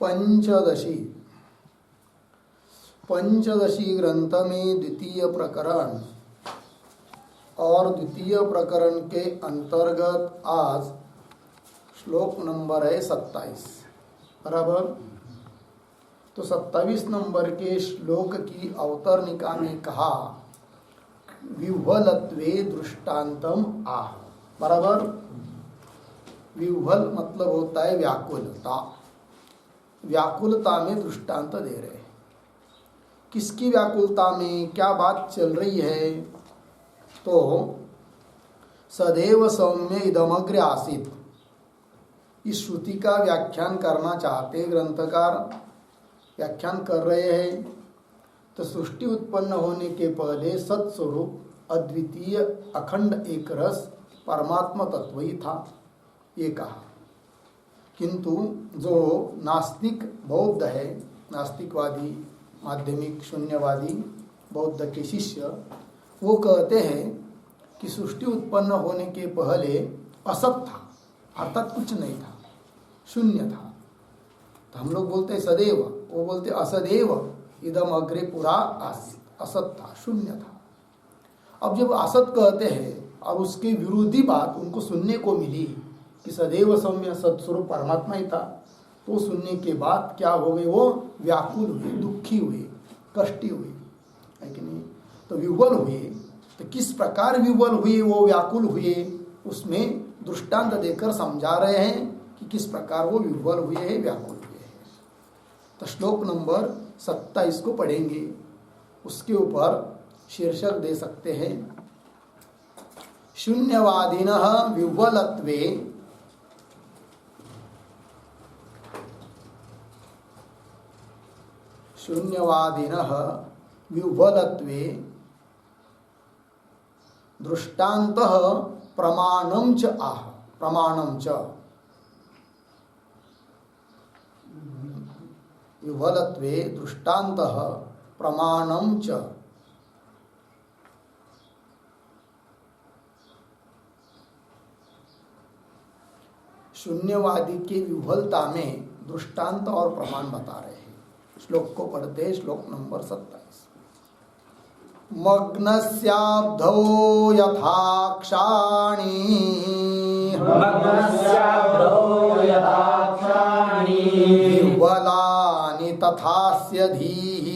पंचदशी पंचदशी ग्रंथ में द्वितीय प्रकरण और द्वितीय प्रकरण के अंतर्गत आज श्लोक नंबर है 27 बराबर। तो 27 नंबर के श्लोक की अवतरणिका में कहा विह्वलत्वे दृष्टांतम आह बराबर। विह्वल मतलब होता है व्याकुलता, व्याकुलता में दृष्टांत दे रहे हैं। किसकी व्याकुलता में क्या बात चल रही है? तो सदैव सौम्य इदमग्र आसीत, इस श्रुति का व्याख्यान करना चाहते ग्रंथकार, व्याख्यान कर रहे हैं। तो सृष्टि उत्पन्न होने के पहले सत्स्वरूप अद्वितीय अखंड एक रस परमात्मा तत्व ही था, ये कहा। किंतु जो नास्तिक बौद्ध है, नास्तिकवादी माध्यमिक शून्यवादी बौद्ध के शिष्य, वो कहते हैं कि सृष्टि उत्पन्न होने के पहले असत था, अर्थात कुछ नहीं था, शून्य था। तो हम लोग बोलते हैं सदैव, वो बोलते असदैव इदम अग्रे पुरा आसीत, असत था, शून्य था। अब जब असत कहते हैं और उसके विरोधी बात उनको सुनने को मिली कि सदैव सौम्य सत्स्वरूप परमात्मा ही था, तो सुनने के बाद क्या हो गए? वो व्याकुल हुए, दुखी हुए, कष्टी हुए, है कि नहीं? तो विह्वल हुए। तो किस प्रकार विह्वल हुए, वो व्याकुल हुए, उसमें दृष्टांत देकर समझा रहे हैं कि किस प्रकार वो विह्वल हुए हैं, व्याकुल हुए हैं। तो श्लोक नंबर 27 को पढ़ेंगे। उसके ऊपर शीर्षक दे सकते हैं शून्यवादिनः विह्वलत्वे शून्यवादिनः विह्वलत्वे दृष्टान्तः प्रमाणं च आह, प्रमाणं च विह्वलत्वे दृष्टान्तः प्रमाणं च। शून्यवादी के विह्वलता में दृष्टांत और प्रमाण बता रहे हैं। श्लोक को पढ़ते हैं, श्लोक नंबर 27। मग्नस्याब्धौ यथाक्षाणि विह्वलानि तथास्य धीः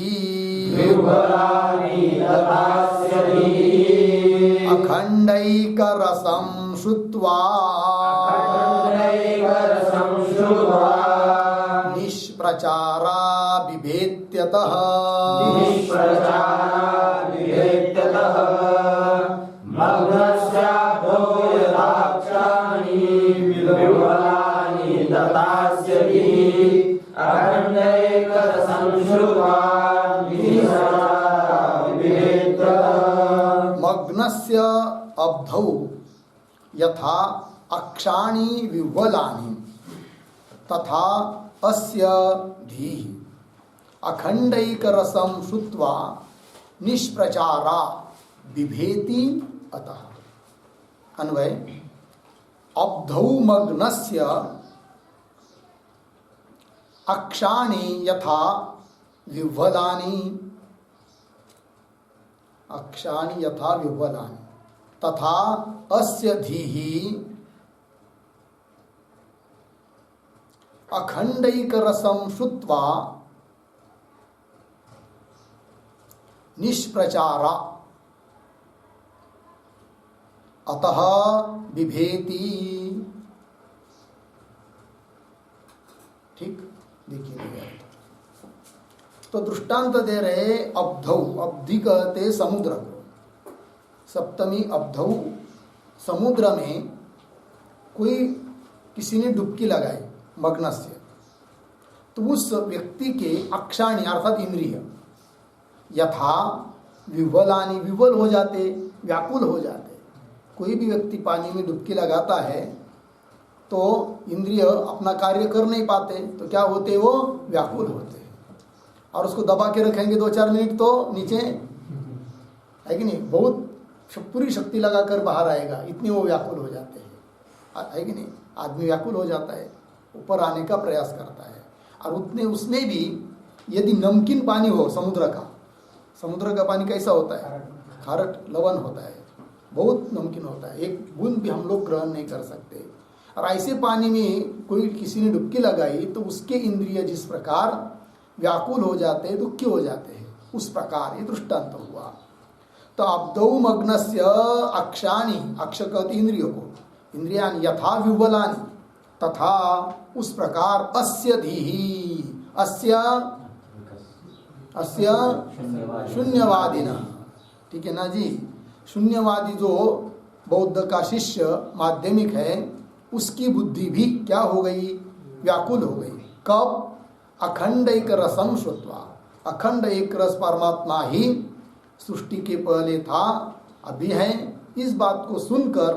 अखण्डैकरसं श्रुत्वा निष्प्रचारा बिभेत्यतः मग्नस्य अब्धौ यथा अक्षाणि विह्वलानि तथा अस्य धीः अखण्डैकरसं श्रुत्वा निष्प्रचारा बिभेति अतः। अन्वय अब्धौ मग्नस्य अक्षाणि यथा विह्वलानि, अक्षाणि यथा विह्वलानि तथा अस्य धीः अखण्डैकरसं श्रुत्वा निष्प्रचारा अतः बिभेति। ठीक, देखिए तो दृष्टांत दे रहे अब्धौ, अब्धि कहते समुद्र को, सप्तमी अब्धौ, समुद्र में कोई किसी ने डुबकी लगाई मग्नस्य, तो उस व्यक्ति के अक्षाणि अर्थात इंद्रिय यथा विह्वलानि विह्वल हो जाते, व्याकुल हो जाते। कोई भी व्यक्ति पानी में डुबकी लगाता है तो इंद्रिय अपना कार्य कर नहीं पाते, तो क्या होते? वो व्याकुल होते हैं। और उसको दबा के रखेंगे 2-4 मिनट तो नीचे, है कि नहीं, बहुत पूरी शक्ति लगाकर बाहर आएगा, इतने वो व्याकुल हो जाते हैं, है कि नहीं। आदमी व्याकुल हो जाता है, ऊपर आने का प्रयास करता है। और उतने उसमें भी यदि नमकीन पानी हो समुद्र का पानी कैसा होता है? खारट लवण होता है, बहुत नमकीन होता है, एक बूंद भी हम लोग ग्रहण नहीं कर सकते। और ऐसे पानी में कोई किसी ने डुबकी लगाई तो उसके इंद्रिय जिस प्रकार व्याकुल हो जाते हैं, दुखी हो जाते हैं, उस प्रकार ये दृष्टांत हुआ। तो अब्दौ मग्नस्य अक्षानि, अक्ष कहते इंद्रियों को, इंद्रियानि यथा विह्वलानि तथा उस प्रकार अस्य धीहि, अस्य शून्यवादिना, ठीक है ना जी। शून्यवादी जो बौद्ध का शिष्य माध्यमिक है, उसकी बुद्धि भी क्या हो गई? व्याकुल हो गई। कब? अखंड एक रसम श्रुत्वा, अखंड एक रस परमात्मा ही सृष्टि के पहले था, अभी है, इस बात को सुनकर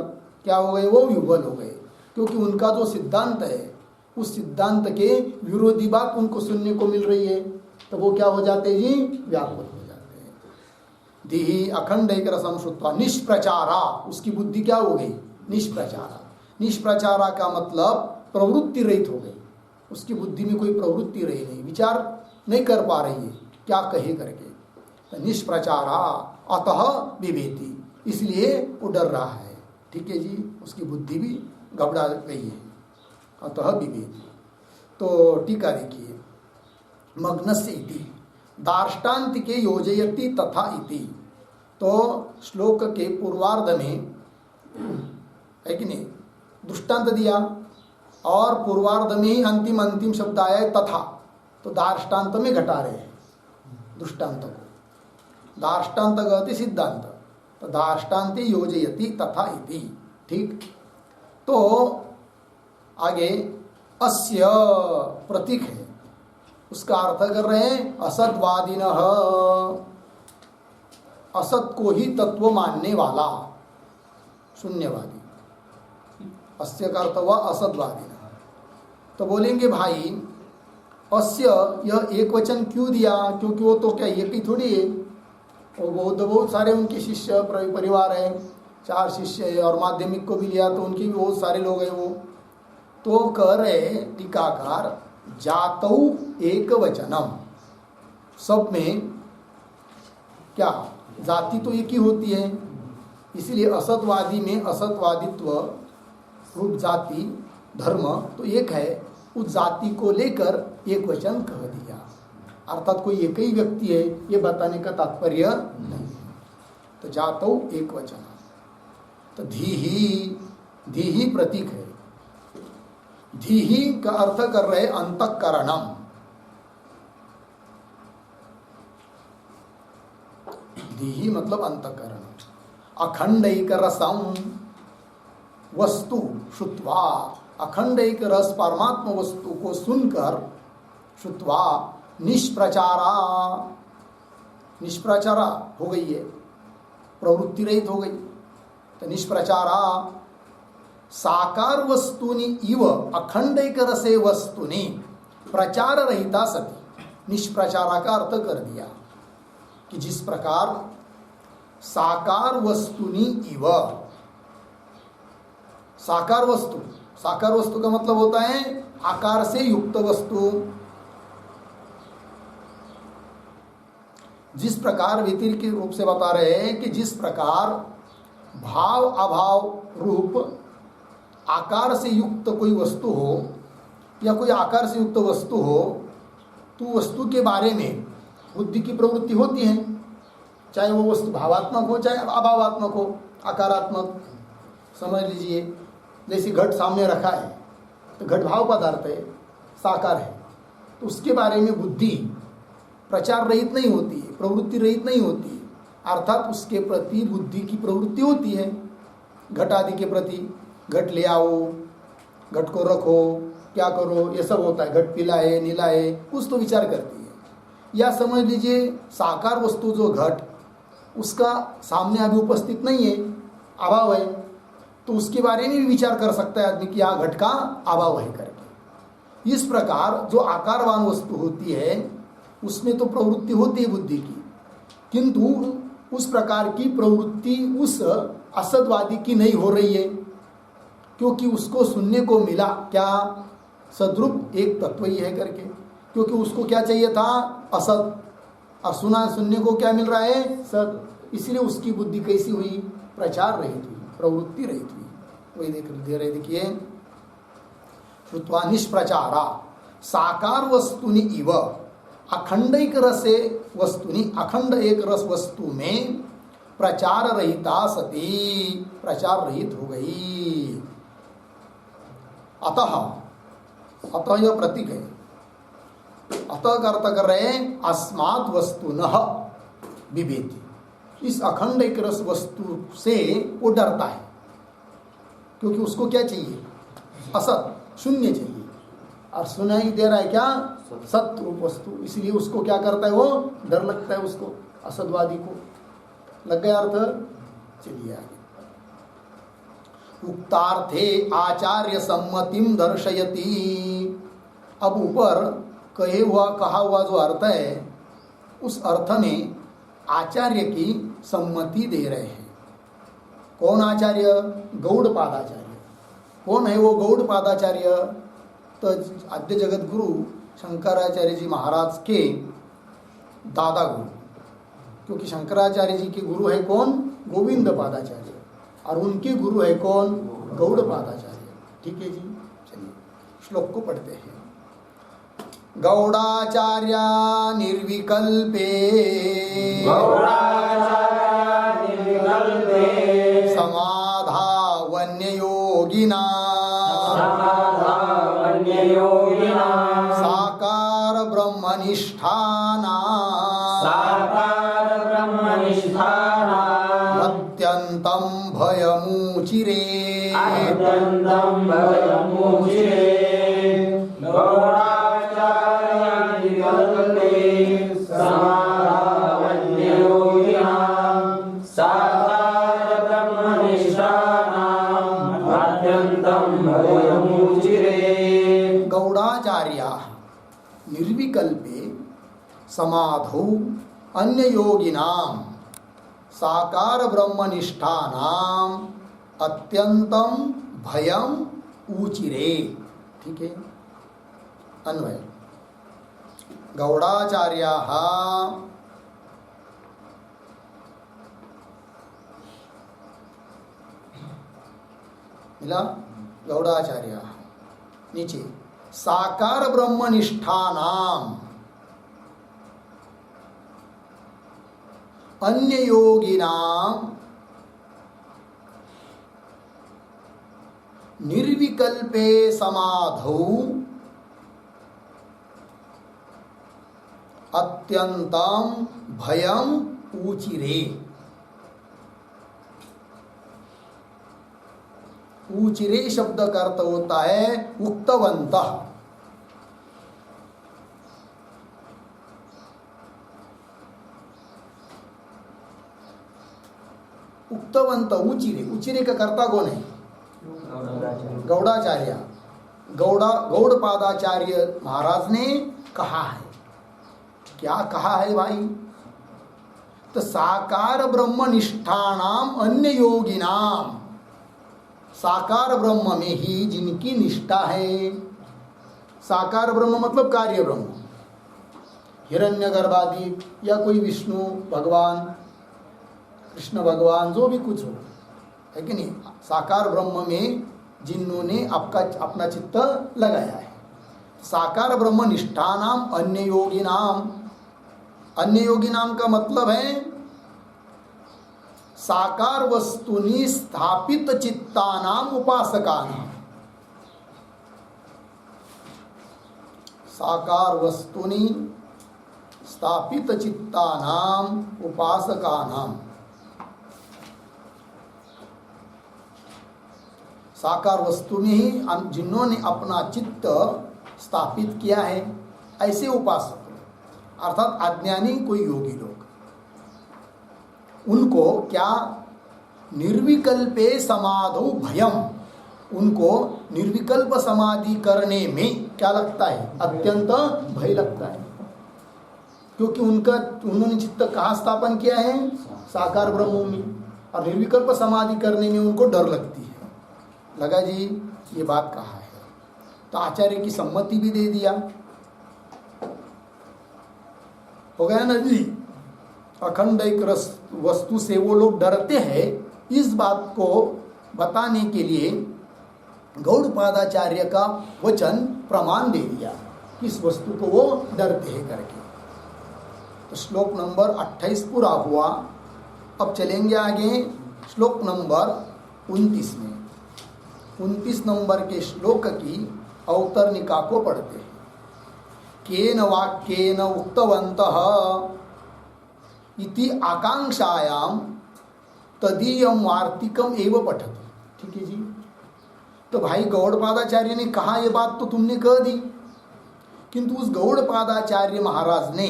क्या हो गए? वो विह्वल हो गए, क्योंकि उनका जो सिद्धांत है उस सिद्धांत के विरोधी बात उनको सुनने को मिल रही है, तो वो क्या हो जाते हैं जी? व्याकुल हो जाते हैं। धीहि अखंड एक रसम श्रुत्वा निष्प्रचारा, उसकी बुद्धि क्या हो गई? निष्प्रचारा। निष्प्रचारा का मतलब प्रवृत्ति रहित हो गई, उसकी बुद्धि में कोई प्रवृत्ति रही नहीं, विचार नहीं कर पा रही है क्या कहे करके। तो निष्प्रचारा अतः विवेति, इसलिए वो डर रहा है, ठीक है जी, उसकी बुद्धि भी घबरा गई है, अतः विवेति। तो टीका देखिए, मग्नस्य इति दार्ष्टान्तिके योजयति तथा इति, तो श्लोक के पूर्वार्ध में है कि नहीं दृष्टांत दिया, और पूर्वार्ध में ही अंतिम शब्द आया है तथा, तो दार्ष्टान्त में घटा रहे हैं दृष्टांत को। दार्ष्टान्त कहते सिद्धांत, तो दार्ष्टान्ते योजयति तथा इति, ठीक। तो आगे अस्य प्रतीक है, उसका अर्थ कर रहे हैं असद्वादिनः, असत को ही तत्व मानने वाला शून्यवादी, अस्य का अर्थ हुआ असद्वादिनः। तो बोलेंगे भाई अस्य यह एक वचन क्यों दिया? क्योंकि वो तो क्या एक ही थोड़ी है, वो बहुत सारे उनके शिष्य परिवार है, 4 शिष्य है, और माध्यमिक को भी लिया तो उनके भी बहुत सारे लोग हैं। वो तो कह रहे टीकाकार जातौ एक वचनम, सब में क्या जाति तो एक ही होती है, इसलिए असतवादी में असतवादित्व रूप जाति धर्म तो एक है, उस जाति को लेकर एक वचन कह दिया, अर्थात कोई एक ही व्यक्ति है ये बताने का तात्पर्य नहीं है। तो जातौ एक वचन, तो धीहि प्रतीक है, धीहि का अर्थ कर रहे अंतःकरणम, धीहि मतलब अंतःकरण। अखंड एक रसम वस्तु श्रुत्वा, अखंड एक रस परमात्मा वस्तु को सुनकर, श्रुत्वा निष्प्रचारा, निष्प्रचारा हो गई है, प्रवृत्ति रहित हो गई। तो निष्प्रचारा साकार वस्तुनि इव अखंड एक रसे वस्तुनि प्रचार रहिता सती, निष्प्रचारा का अर्थ कर दिया कि जिस प्रकार साकार वस्तुनि इव, साकार वस्तु का मतलब होता है आकार से युक्त वस्तु, जिस प्रकार व्यतिरिक्त के रूप से बता रहे हैं कि जिस प्रकार भाव अभाव रूप आकार से युक्त कोई वस्तु हो या कोई आकार से युक्त वस्तु हो, तो वस्तु के बारे में बुद्धि की प्रवृत्ति होती है, चाहे वो वस्तु भावात्मक हो चाहे अभावात्मक हो, आकारात्मक। समझ लीजिए जैसे घट सामने रखा है तो घट भाव पदार्थ है, साकार है, तो उसके बारे में बुद्धि प्रचार रहित नहीं होती है, प्रवृत्ति रहित नहीं होती है, अर्थात उसके प्रति बुद्धि की प्रवृत्ति होती है। घट आदि के प्रति घट ले आओ, घट को रखो, क्या करो, ये सब होता है। घट पीला है नीला है कुछ तो विचार करती है। या समझ लीजिए साकार वस्तु जो घट, उसका सामने अभी उपस्थित नहीं है, अभाव है, तो उसके बारे में भी विचार कर सकता है आदमी कि यहाँ घट का अभाव है करके। इस प्रकार जो आकारवान वस्तु होती है उसमें तो प्रवृत्ति होती है बुद्धि की, किंतु उस प्रकार की प्रवृत्ति उस असतवादी की नहीं हो रही है, क्योंकि उसको सुनने को मिला क्या, सद्रूप एक तत्व ही है करके। क्योंकि उसको क्या चाहिए था, असत, और सुनने को क्या मिल रहा है, सत। इसलिए उसकी बुद्धि कैसी हुई, प्रचार रहित हुई, प्रवृत्ति रहित हुई। वही दे रहे, देखिए, श्रुत्वा निष्प्रचारा साकार वस्तुनि इव अखंड एक रसे वस्तुनि, अखंड एक रस वस्तु में प्रचार रहिता सती, प्रचार रहित हो गई। अतः, अतः यह प्रतीक है, अतः का अर्थ कर रहे हैं अस्मात् वस्तुनः बिभेति, इस अखंड एक रस वस्तु से वो डरता है, क्योंकि उसको क्या चाहिए, असत, शून्य चाहिए, और सुनाई दे रहा है क्या, सत रूप वस्तु। इसलिए उसको क्या करता है, वो डर लगता है उसको, असतवादी को। लग गया अर्थ। चलिए आगे, उक्तार्थे आचार्य सम्मतिम दर्शयति। अब ऊपर कहा हुआ जो अर्थ है, उस अर्थ में आचार्य की सम्मति दे रहे हैं। कौन आचार्य, गौड़पादाचार्य। कौन है वो गौड़पादाचार्य, तो आद्य जगत गुरु शंकराचार्य जी महाराज के दादा गुरु, क्योंकि शंकराचार्य जी के गुरु है कौन, गोविंद पादाचार्य, और उनके गुरु है कौन, गौड़पादाचार्य। ठीक है जी, चलिए श्लोक को पढ़ते हैं। गौड़ाचार्य निर्विकल्पे समाधावन्य योगिना साकार ब्रह्मनिष्ठाना अत्यंतं भयमुचिरे। गौड़ाचार्य निर्विकल्पे समाधौ अन्य योगिनाम साकार ब्रह्मनिष्ठानाम अत्यंतम भयम ऊचिरे। ठीक है, अन्वय। गौड़ाचार्याः मिला, गौड़ाचार्याः नीचे साकार ब्रह्मनिष्ठानाम अन्य योगिनाम निर्विकल्पे समाधौ अत्यंतम भयम ऊचिरे। ऊचिरे शब्द का अर्थ होता है उक्तवन्तः। उक्तवंत उचिरे, उचिरे का कर्ता कौन है, गौड़ाचार्य। गौड़पादाचार्य महाराज ने कहा है, क्या कहा है भाई, तो साकार ब्रह्म निष्ठानाम अन्य योगिनाम, साकार ब्रह्म में ही जिनकी निष्ठा है, साकार ब्रह्म मतलब कार्य ब्रह्म, हिरण्यगर्भादि या कोई विष्णु भगवान, कृष्ण भगवान, जो भी कुछ हो, है कि नहीं, साकार ब्रह्म में जिन्होंने अपना चित्त लगाया है। साकार ब्रह्म निष्ठानाम अन्य योगी नाम, अन्य योगी नाम का मतलब है साकार वस्तुनि स्थापित चित्तानाम उपासकानाम। साकार वस्तुनि स्थापित चित्तानाम उपासकानाम। साकार वस्तु में ही जिन्होंने अपना चित्त स्थापित किया है, ऐसे उपासक, अर्थात अज्ञानी कोई योगी लोग, उनको क्या निर्विकल्पे समाधौ भयम, उनको निर्विकल्प समाधि करने में क्या लगता है, अत्यंत भय लगता है, क्योंकि उन्होंने चित्त कहाँ स्थापन किया है, साकार ब्रह्म में, और निर्विकल्प समाधि करने में उनको डर लगती है। लगा जी, ये बात कहा है, तो आचार्य की सम्मति भी दे दिया। हो गया ना जी। अखंड एक वस्तु से वो लोग डरते हैं, इस बात को बताने के लिए गौड़पादाचार्य का वचन प्रमाण दे दिया कि इस वस्तु को वो डरते हैं करके। तो श्लोक नंबर 28 पूरा हुआ। अब चलेंगे आगे श्लोक नंबर 29 में। 29 नंबर के श्लोक की अवतरणिका को पढ़ते हैं। केन वाक्येन उक्तवन्तः इति आकांक्षायाम तदीयम वार्तिकम एव पठति। ठीक है जी। तो भाई गौड़पादाचार्य ने कहा, ये बात तो तुमने कह दी, किंतु उस गौड़पादाचार्य महाराज ने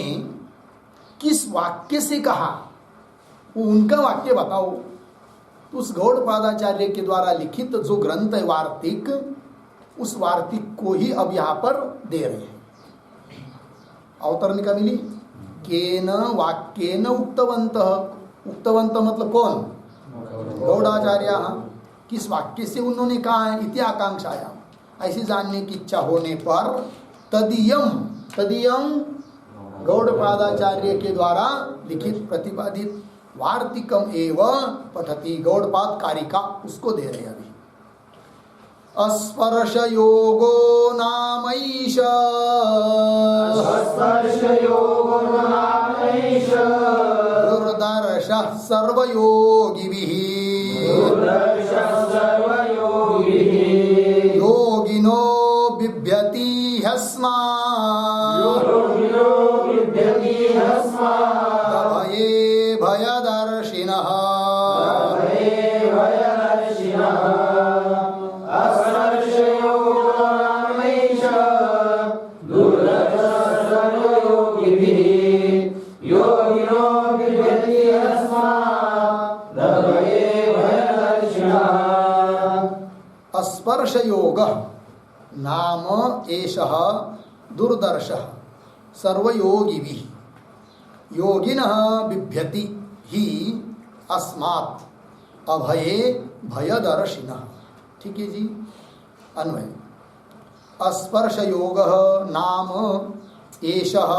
किस वाक्य से कहा, वो उनका वाक्य बताओ। तो उस गौड़पादाचार्य के द्वारा लिखित जो ग्रंथ है वार्तिक, उस वार्तिक को ही अब यहाँ पर दे रहे हैं। अवतरणिका मिली। केन वाक्येन उक्तवन्तः, उक्तवन्तः मतलब कौन? गौड़ाचार्य। किस वाक्य से उन्होंने कहा है? इति आकांक्षायाम, ऐसे जानने की इच्छा होने पर तदीयम, तदीयम गौड़पादाचार्य के द्वारा लिखित प्रतिपादित वार्तिकम एव पठति, गौड़पाद कारिका उसको दे रहे अभी। अस्पर्श योगो नामैष, दुर्दर्शः सर्वयोगिभिः, योगिनो बिभ्यति ह्यस्मात् भये भयदर्शिनः। स्पर्श योग नाम एषः दुर्दर्शः सर्वयोगिभिः, योगिनः बिभ्यति हि अस्मात् अभये भयदर्शिनः। ठीक है जी। अन्वय। स्पर्श योग नाम एषः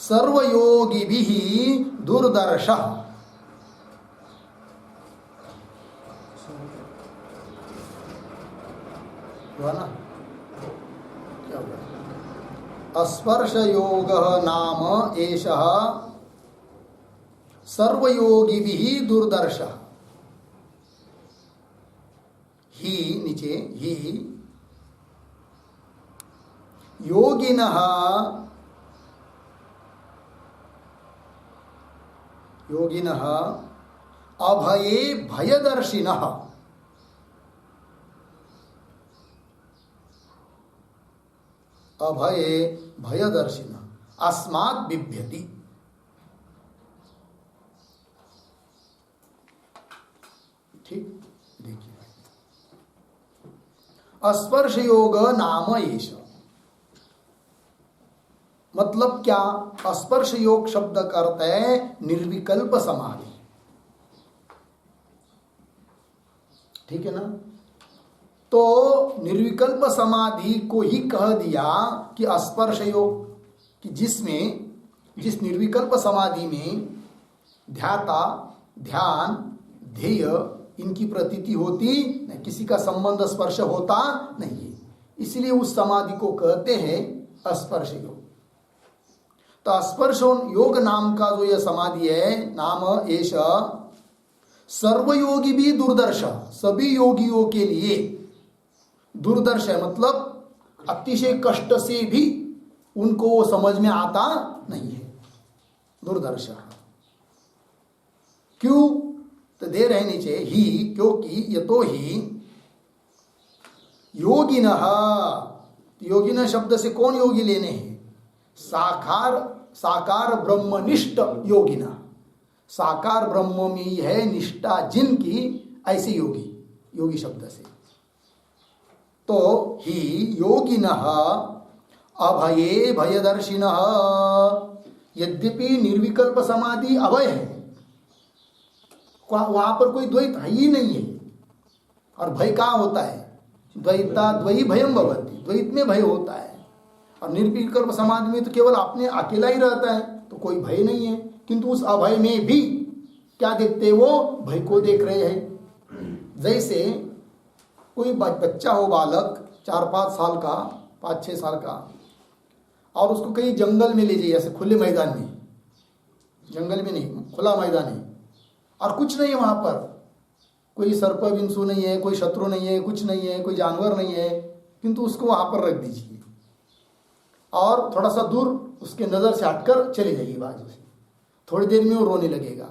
सर्वयोगिभिः दुर्दर्शः, हुआ ना? क्या हुआ? स्पर्श योग नाम एषः सर्वयोगिभिः दुर्दर्शः। ही नीचे, ही योगिनः, योगिनः अभये भयदर्शिनः, अभये भयदर्शिनः अस्मात् बिभ्यति। ठीक, देखिए स्पर्श योग नाम एष, मतलब क्या? स्पर्श योग शब्द का अर्थ है निर्विकल्प समाधि। ठीक है ना? तो निर्विकल्प समाधि को ही कह दिया कि स्पर्श योग, कि जिसमें, जिस निर्विकल्प समाधि में ध्याता, ध्यान, ध्येय इनकी प्रतीति होती नहीं, किसी का संबंध स्पर्श होता नहीं है, इसलिए उस समाधि को कहते हैं स्पर्श योग। तो स्पर्श योग नाम का जो यह समाधि है, नाम एष सर्वयोगी भी दुर्दर्श, सभी योगियों के लिए दुर्दर्श है, मतलब अतिशय कष्ट से भी उनको वो समझ में आता नहीं है, दुर्दर्श। क्यों? तो दे रहे नीचे ही, क्योंकि यतो ही योगिनः, योगिनः शब्द से कौन योगी लेने हैं? साकार ब्रह्मनिष्ठ योगिनः, साकार ब्रह्म में है निष्ठा जिनकी, ऐसे योगी, योगी शब्द से। तो ही योगिनः अभये भयदर्शिनः, यद्यपि निर्विकल्प समाधि अभय है, वहां पर कोई द्वैत है ही नहीं है। और भय कहाँ होता है? द्वैता द्वयी भयम भवति, द्वैत में भय होता है। और निर्विकल्प समाधि में तो केवल अपने अकेला ही रहता है, तो कोई भय नहीं है, किंतु उस अभय में भी क्या देखते हैं, वो भय को देख रहे हैं। जैसे कोई बच्चा हो, बालक 4-5 साल का, 5-6 साल का, और उसको कहीं जंगल में ले जाइए, ऐसे खुले मैदान में, जंगल में नहीं, खुला मैदान है, और कुछ नहीं है वहाँ पर, कोई सर्प बिंसु नहीं है, कोई शत्रु नहीं है, कुछ नहीं है, कोई जानवर नहीं है, किंतु उसको वहाँ पर रख दीजिए और थोड़ा सा दूर उसके नज़र से हटकर चले जाइए बाजू से, थोड़ी देर में वो रोने लगेगा।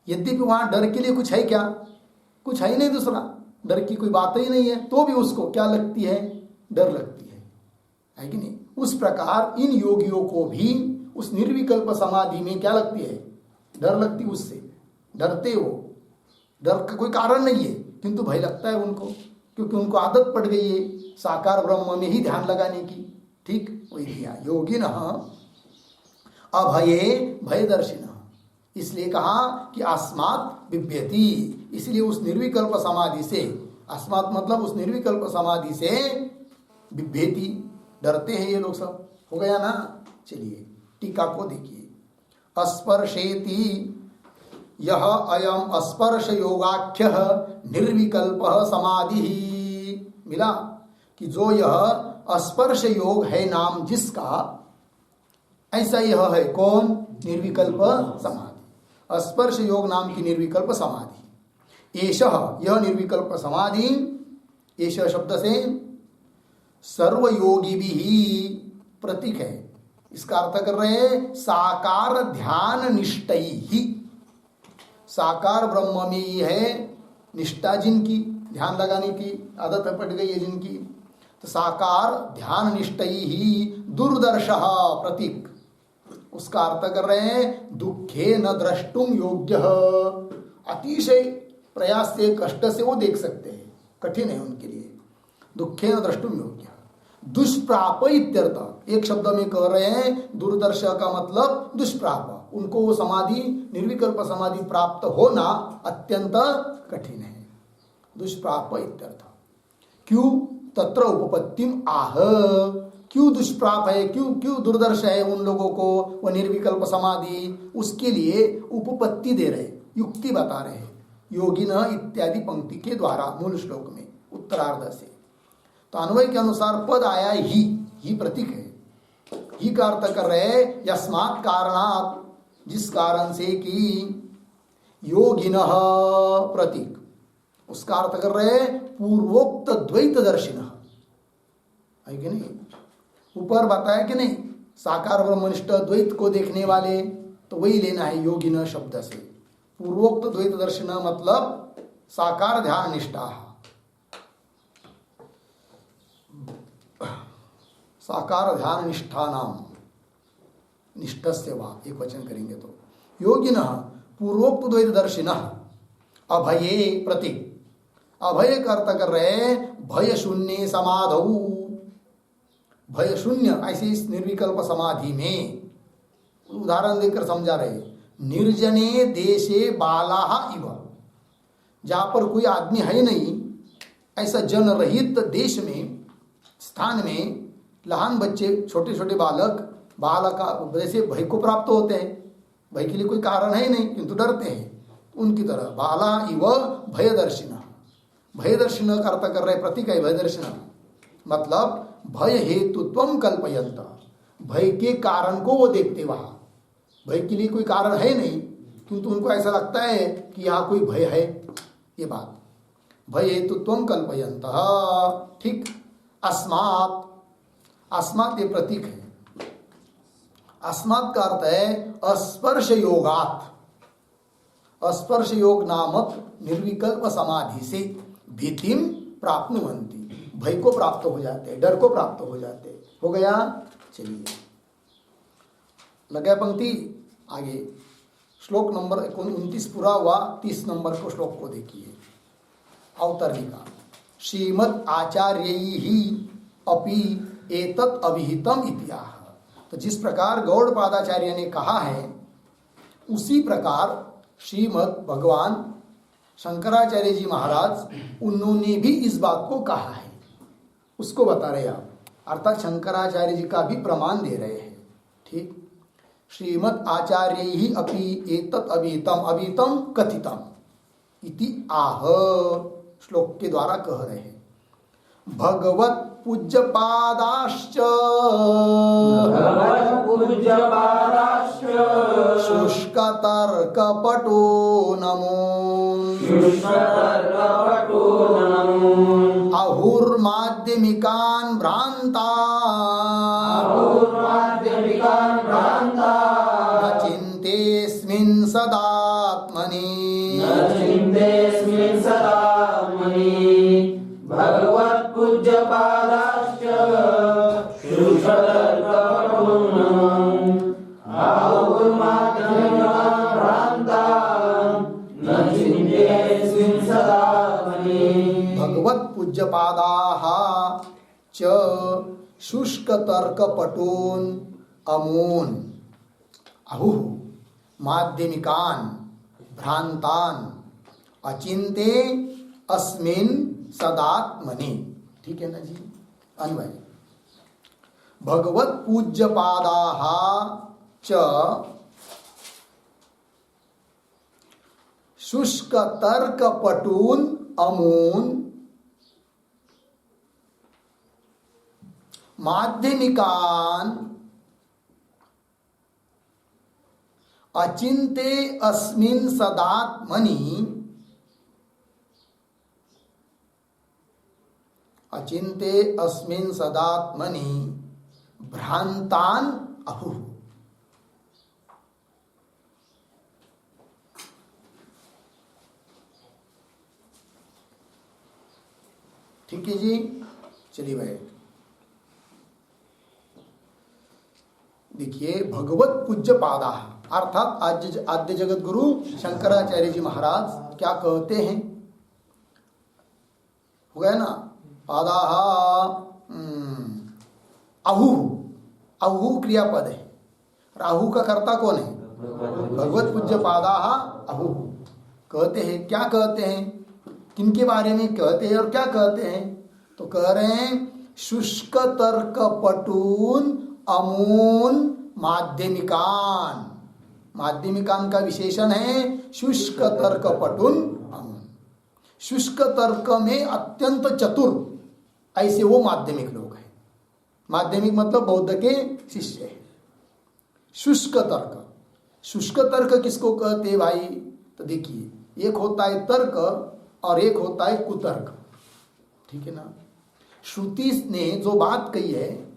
यद्यपि वहाँ डर के लिए कुछ है क्या, कुछ है ही नहीं, दूसरा डर की कोई बात ही नहीं है, तो भी उसको क्या लगती है, डर लगती है कि नहीं। उस प्रकार इन योगियों को भी उस निर्विकल्प समाधि में क्या लगती है, डर लगती, उससे डरते हो, डर का कोई कारण नहीं है, किंतु भय लगता है उनको, क्योंकि उनको आदत पड़ गई है साकार ब्रह्म में ही ध्यान लगाने की। ठीक वही दिया योगिन अभये भयदर्शिन, इसलिए कहा कि अस्मात् बिभ्यति, इसलिए उस निर्विकल्प समाधि से, अस्मात् मतलब उस निर्विकल्प समाधि से, बिभ्यति डरते हैं ये लोग सब। हो गया ना। चलिए टीका को देखिए। अस्पर्शेति यह अयम स्पर्श योगाख्य निर्विकल्प समाधि, मिला कि जो यह स्पर्श योग है नाम जिसका, ऐसा यह है कौन, निर्विकल्प समाधि, स्पर्श योग नाम की निर्विकल्प समाधि। एषः यह निर्विकल्प समाधि, एषः शब्द से सर्वयोगी भी प्रतीक है, इसका अर्थ कर रहे हैं साकार ध्यान निष्ठई ही, साकार ब्रह्म में ही है निष्ठा जिनकी, ध्यान लगाने की आदत पड़ गई है जिनकी, तो साकार ध्यान निष्ठई ही दुर्दर्शः प्रतीक, उसका अर्थ कर रहे हैं दुखे न द्रष्टुम योग्य, अतिशय प्रयास से कष्ट से वो देख सकते हैं, कठिन है उनके लिए, दुखे न द्रष्टुम योग्य। दुष्प्राप इत्यर्थ, एक शब्द में कह रहे हैं दुर्दर्श का मतलब दुष्प्राप, उनको वो समाधि निर्विकल्प समाधि प्राप्त होना अत्यंत कठिन है, दुष्प्राप इत्यर्थ। क्यों तत्र उपपत्तिम आह, क्यों दुष्प्राप है, क्यों क्यों दुर्दर्श है उन लोगों को वो निर्विकल्प समाधि, उसके लिए उपपत्ति दे रहे, युक्ति बता रहे हैं योगिन इत्यादि पंक्ति के द्वारा मूल श्लोक में उत्तरार्ध से। तो अन्वय के अनुसार पद आया ही प्रतीक है, ही का अर्थ कर रहे यस्मात् कारणात्, जिस कारण से कि योगिनः प्रतीक, उसका अर्थ कर रहे पूर्वोक्त द्वैत दर्शिनः, है कि नहीं, ऊपर बताया कि नहीं साकार ब्रह्मनिष्ठ द्वैत को देखने वाले, तो वही लेना है योगिन शब्द से। पूर्वोक्त द्वैत दर्शन मतलब साकार ध्यान निष्ठा, साकार ध्यान निष्ठा नाम निष्ठस्य वा, एक वचन करेंगे तो योगिन पूर्वोक्त द्वैत दर्शिन अभये प्रतीक, अभय का अर्थ कर रहे भय शून्य समाधौ, भय शून्य ऐसे इस निर्विकल्प समाधि में, उदाहरण देकर समझा रहे, निर्जने देशे बालाहा इव, जहाँ पर कोई आदमी है नहीं, ऐसा जन रहित देश में, स्थान में लहान बच्चे, छोटे छोटे बालक जैसे भय को प्राप्त होते हैं, भय के लिए कोई कारण है नहीं किंतु डरते हैं, उनकी तरह बाला इव भयदर्शिन, भयदर्शिन का अर्थ कर रहे प्रतीक है भयदर्शिन, मतलब भय हेतुत्वम कल्पयंत, भय के कारण को वो देखते, वहां भय के लिए कोई कारण है नहीं किंतु उनको ऐसा लगता है कि यहाँ कोई भय है, ये बात भय हेतुत्वम कल्पयंत। ठीक, अस्मात्, अस्मात् ये प्रतीक है, अस्मात् का अर्थ है स्पर्श योगात्, स्पर्श योग नामक निर्विकल्प समाधि से भीतिम प्राप्नुवन्ति, भय को प्राप्त हो जाते, डर को प्राप्त हो जाते। हो गया। चलिए लगा पंक्ति आगे, श्लोक नंबर 29 पूरा हुआ, 30 नंबर को श्लोक को देखिए। अवतरणिका, श्रीमद् आचार्यैहि अपि एतत् अभिहितम इत्याह, तो जिस प्रकार गौड़पादाचार्य ने कहा है उसी प्रकार श्रीमद् भगवान शंकराचार्य जी महाराज उन्होंने भी इस बात को कहा है, उसको बता रहे आप। अर्थात शंकराचार्य जी का भी प्रमाण दे रहे हैं। ठीक, श्रीमद् आचार्य ही अपि एतत् अवीतम अवीतम कथितम इति आह, श्लोक के द्वारा कह रहे हैं। भगवत पूज्य पादाश्च शुष्क तर्क पटो नमो अहुर्माध्यमिकान् भ्रान्ता न चिन्तेऽस्मिन् सदात्मनि भगवत्पूज्यपादाश्च भगवत पूज्यपादाः च शुष्क तर्क पटून अमून अहुः माध्यमिकान् भ्रांतान् अचिन्ते अस्मिन् सदात्मनि। ठीक है ना जी, अन्वय। भगवत पूज्यपादाः च शुष्क तर्क पटून अमून माध्यमिकान् अचिन्ते अस्मिन् सदात्मनि अचिन्ते अस्मिन् सदात्मनि भ्रान्तान् अहुः। ठीक है जी, चलिए भाई देखिए, भगवत पूज्य पादा अर्थात आद्य जगत गुरु शंकराचार्य जी महाराज क्या कहते हैं, हो गया ना, पादा आहु, आहु क्रियापद है, राहु का कर्ता कौन है, भगवत पूज्य पादा आहु। कहते हैं, क्या कहते हैं, किनके बारे में कहते हैं और क्या कहते हैं, तो कह रहे हैं शुष्क तर्क पटून अमून माध्यमिकान। माध्यमिकान का विशेषण है शुष्क तर्क पटून अमून। शुष्क तर्क में अत्यंत चतुर, ऐसे वो माध्यमिक लोग हैं। माध्यमिक मतलब बौद्ध के शिष्य है। शुष्क तर्क, शुष्क तर्क किसको कहते हैं भाई, तो देखिए, एक होता है तर्क और एक होता है कुतर्क। ठीक है ना, श्रुति ने जो बात कही है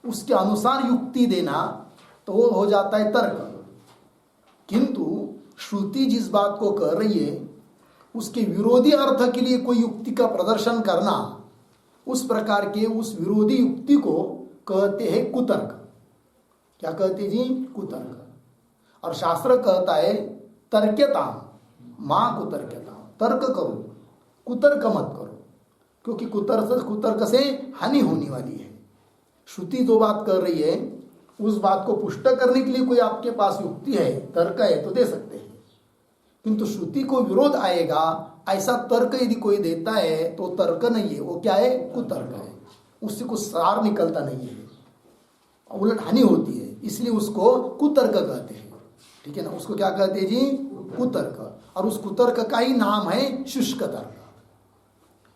उसके अनुसार युक्ति देना तो वो हो जाता है तर्क, किंतु श्रुति जिस बात को कह रही है उसके विरोधी अर्थ के लिए कोई युक्ति का प्रदर्शन करना, उस प्रकार के उस विरोधी युक्ति को कहते हैं कुतर्क। क्या कहते जी, कुतर्क। और शास्त्र कहता है तर्क्यता मां कुतर्क्यता, तर्क करो कुतर्क मत करो, क्योंकि कुतर्क से हानि होने वाली है। श्रुति जो बात कर रही है उस बात को पुष्ट करने के लिए कोई आपके पास युक्ति है, तर्क है तो दे सकते हैं, किंतु श्रुति को विरोध आएगा ऐसा तर्क यदि कोई देता है तो तर्क नहीं है, वो क्या है, कुतर्क है। उससे कुछ सार निकलता नहीं है, उलट हानि होती है, इसलिए उसको कुतर्क कहते हैं। ठीक है ना, उसको क्या कहते हैं जी, कुतर्क। और उस कुतर्क का ही नाम है शुष्क तर्क।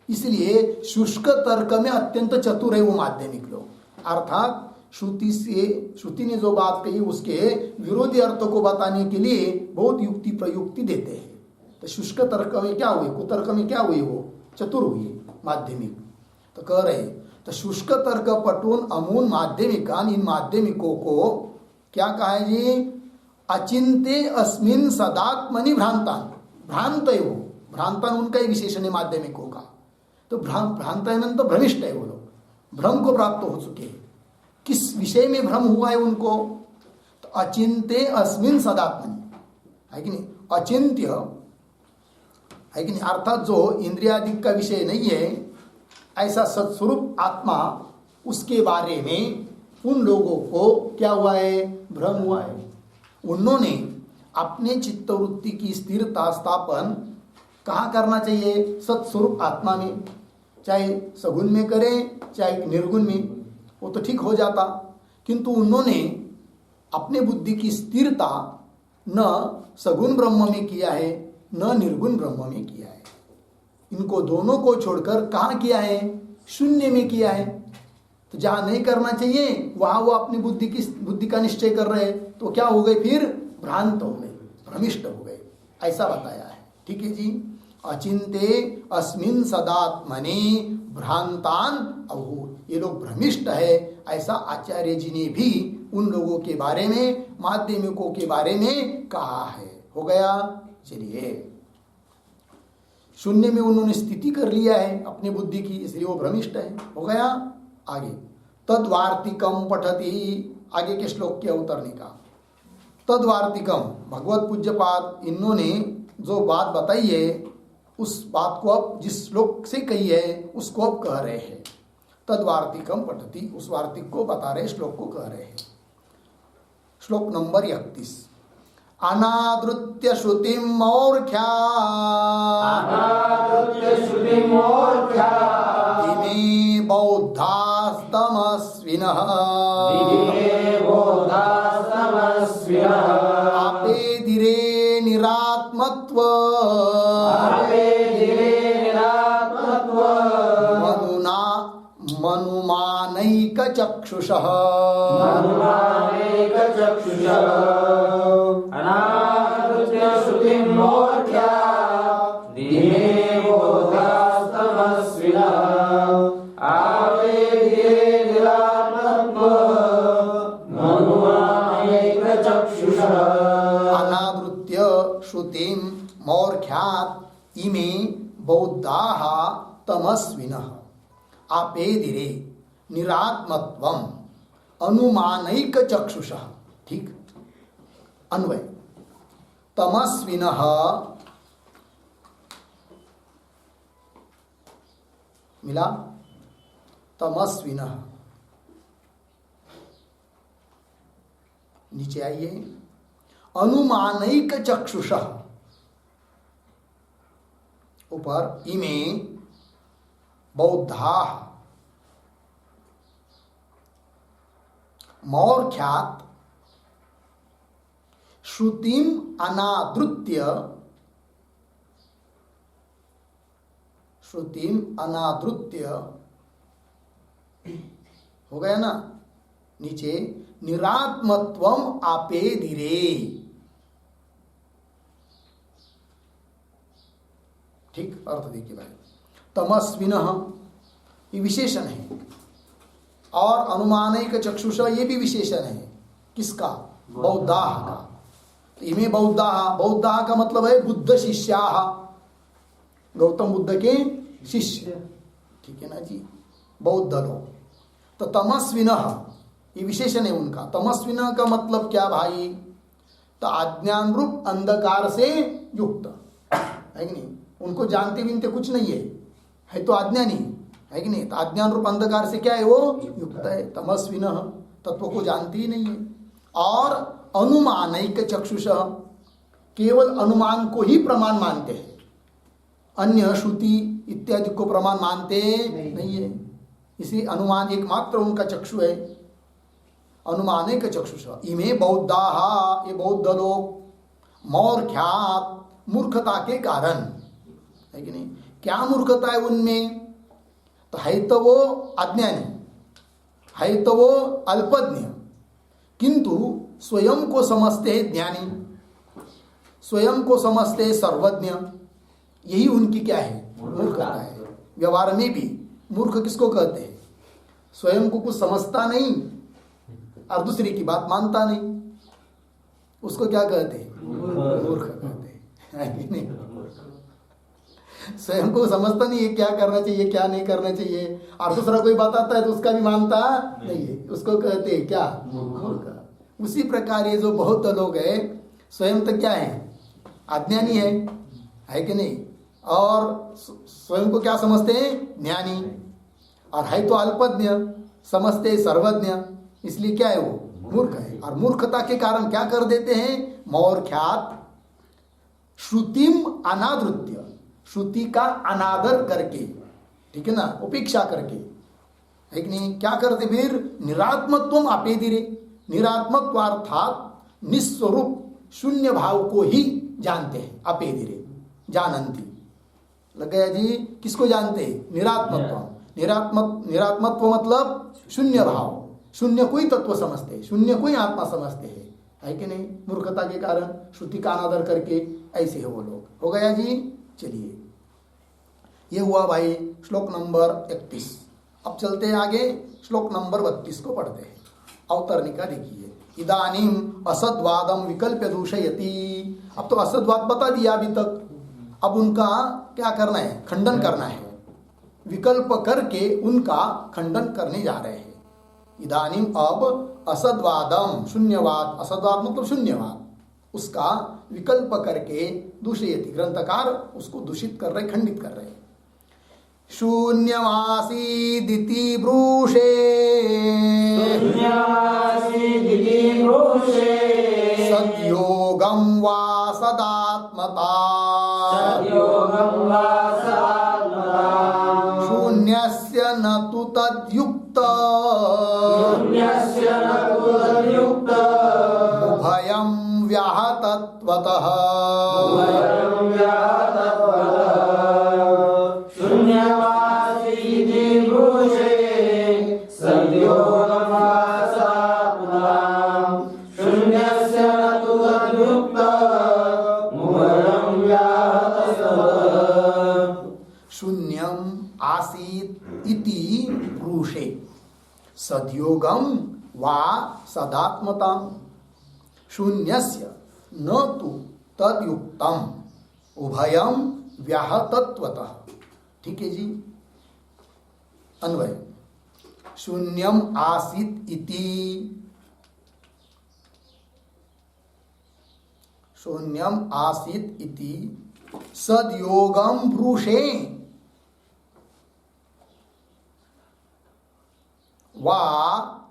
इसलिए शुष्क तर्क में अत्यंत चतुर है वो माध्यमिक लोग, अर्थात श्रुति ने जो बात कही उसके विरोधी अर्थों को बताने के लिए बहुत युक्ति प्रयुक्ति देते हैं। तो शुष्क तर्क में क्या हुए, कुतर्क में क्या हुए, वो चतुर हुए माध्यमिक। तो कह रहे तो शुष्क तर्क पटून अमून माध्यमिकान, इन माध्यमिकों को क्या कहा है जी, अचिंते अस्मिन सदात्मनि भ्रांतान। भ्रांत है वो, भ्रांतान उनका ही विशेषण है माध्यमिकों का। तो भ्रांत है तो भ्रमिष्ठ है वो लोग, भ्रम को प्राप्त हो चुके हैं। किस विषय में भ्रम हुआ है उनको, तो अचिंत्य अस्मिन सदात्मनि, है कि नहीं, अचिंत्य है कि नहीं, अर्थात जो इंद्रियादिक का विषय नहीं है ऐसा सत्स्वरूप आत्मा, उसके बारे में उन लोगों को क्या हुआ है, भ्रम हुआ है। उन्होंने अपने चित्तवृत्ति की स्थिरता स्थापन कहाँ करना चाहिए, सत्स्वरूप आत्मा में, चाहे सगुण में करें चाहे निर्गुण में। वो तो ठीक हो जाता, किंतु उन्होंने अपने बुद्धि की स्थिरता न सगुण ब्रह्म में किया है न निर्गुण ब्रह्म में किया है। इनको दोनों को छोड़कर कहाँ किया है? शून्य में किया है। तो जहाँ नहीं करना चाहिए वहाँ वो अपनी बुद्धि का निश्चय कर रहे हैं, तो क्या हो गए? फिर भ्रांत हो गए, भ्रमिष्ट हो गए, ऐसा बताया है। ठीक है जी। अचिंते अस्मिन् सदात्मने भ्रांतान अभूत, ये लोग भ्रमिष्ट है, ऐसा आचार्य जी ने भी उन लोगों के बारे में, माध्यमिकों के बारे में कहा है। हो गया। चलिए, शून्य में उन्होंने स्थिति कर लिया है अपनी बुद्धि की, इसलिए वो भ्रमिष्ट है। हो गया। आगे तद्वार्तिकम पठति, आगे के श्लोक के उतरने का। तद्वार्तिकम, भगवत पूज्यपाद इन्होंने जो बात बताई है उस बात को अब जिस श्लोक से कही है उसको अब कह रहे हैं। तद्वार्तिकम पठति, उस वार्तिक को बता रहे, श्लोक को कह रहे हैं। श्लोक नंबर 31। अनादृत्य श्रुतिम मौर्ख्या दिमे बौद्धास्तमस्विनः आपेदिरे निरात्मत्व मनुमानैक चक्षुषः अनादृत्य श्रुतिम मौर्ख्यात् इमे बौद्धाः तमस्विनः आपेदिरे निरात्मत्वम अनुमानैक चक्षुषः। ठीक, अन्वय। तमस्विनः मिला, तमस्विनः। नीचे आइए। अनुमानैक चक्षुषः, ऊपर इमे बौद्धाः मौर्ख्यात् श्रुतिम अनादृत्य हो गया ना। नीचे निरात्मत्वम आपेदिरे। ठीक, अर्थ देखिए भाई। तमस्विनः ये विशेषण है, और अनुमानैक चक्षुष ये भी विशेषण है। किसका? बौद्धाः का। तो इमे बौद्धाः, बौद्धाः का मतलब है बुद्ध शिष्याः, गौतम बुद्ध के शिष्य। ठीक है ना जी, बौद्ध लोग। तो तमस्विनः ये विशेषण है उनका। तमस्विनः का मतलब क्या भाई? तो अज्ञान रूप अंधकार से युक्त है कि नहीं? उनको जानते बिनते कुछ नहीं है तो अज्ञानी है कि नहीं? तो अज्ञान रूप अंधकार से क्या है? वो युक्त है। तमस्विनः, तत्व को जानती ही नहीं है। और अनुमानैक चक्षुषः, केवल अनुमान को ही प्रमाण मानते हैं, अन्य श्रुति इत्यादि को प्रमाण मानते नहीं है। इसलिए अनुमान एकमात्र उनका चक्षु है। अनुमानैक चक्षुषः इमे बौद्धाः, ये बौद्ध लोग मौर्ख्यात्, मूर्खता के कारण है कि नहीं? क्या मूर्खता है उनमें? तो है तो वो अज्ञानी, है तो वो अल्पज्ञ, किंतु स्वयं को समझते हैं ज्ञानी, स्वयं को समझते हैं सर्वज्ञ। यही उनकी क्या है? मूर्खता है। व्यवहार में भी मूर्ख किसको कहते हैं? स्वयं को कुछ समझता नहीं और दूसरे की बात मानता नहीं, उसको क्या कहते हैं? मूर्ख कहते हैं। स्वयं को समझता नहीं है क्या करना चाहिए क्या नहीं करना चाहिए, और दूसरा कोई बताता है तो उसका भी मानता नहीं है, उसको कहते हैं क्या? मूर्ख। उसी प्रकार ये जो बहुत लोग हैं स्वयं तो क्या है? अज्ञानी है कि नहीं? और स्वयं को क्या समझते हैं? ज्ञानी। और है तो अल्पज्ञ, समझते सर्वज्ञ, इसलिए क्या है? वो मूर्ख है। और मूर्खता के कारण क्या कर देते हैं? मौर्ख्यात् श्रुतिम अनादृत्य, श्रुति का अनादर करके, ठीक है ना, उपेक्षा करके, है कि नहीं? क्या करते फिर? निरात्मत्वम आपेदिरे, निरात्मत्वार्थात निस्वरूप शून्य भाव को ही जानते हैं। अपेदिरे जानंती, लग गया जी? किसको जानते हैं? निरात्मत्व। निरात्मत्व मतलब शून्य भाव, शून्य कोई तत्व समझते हैं, शून्य कोई आत्मा समझते हैं, है कि नहीं? मूर्खता के कारण श्रुति का अनादर करके ऐसे है वो लोग। हो गया जी? चलिए, ये हुआ भाई श्लोक नंबर 31। अब चलते हैं आगे, श्लोक नंबर 32 को पढ़ते हैं। अवतरणिका देखिए, इदानीम असद्वादम विकल्प्य दूषयति। अब तो असद्वाद बता दिया अभी तक, अब उनका क्या करना है? खंडन करना है। विकल्प करके उनका खंडन करने जा रहे हैं। इदानीम अब असद्वादम, शून्यवाद, असद्वाद मतलब शून्यवाद, उसका विकल्प करके दूषयति, ग्रंथकार उसको दूषित कर रहे, खंडित कर रहे। शून्यमासीदिति ब्रूषे, सद्योगं वा सदात्मता, शून्यस्य न तु तद्युक्त, उभयं व्याहतत्वतः। शून्यम आसीत इति ब्रूषे, सद्योगम वा सदात्मतां, शून्यस्य न तु तद्युक्तम, उभयम व्याहतत्वतः। ठीक है जी? अन्वय, शून्यम आसीत इति, शून्यम आसीत इति सद्योगम ब्रूषे वा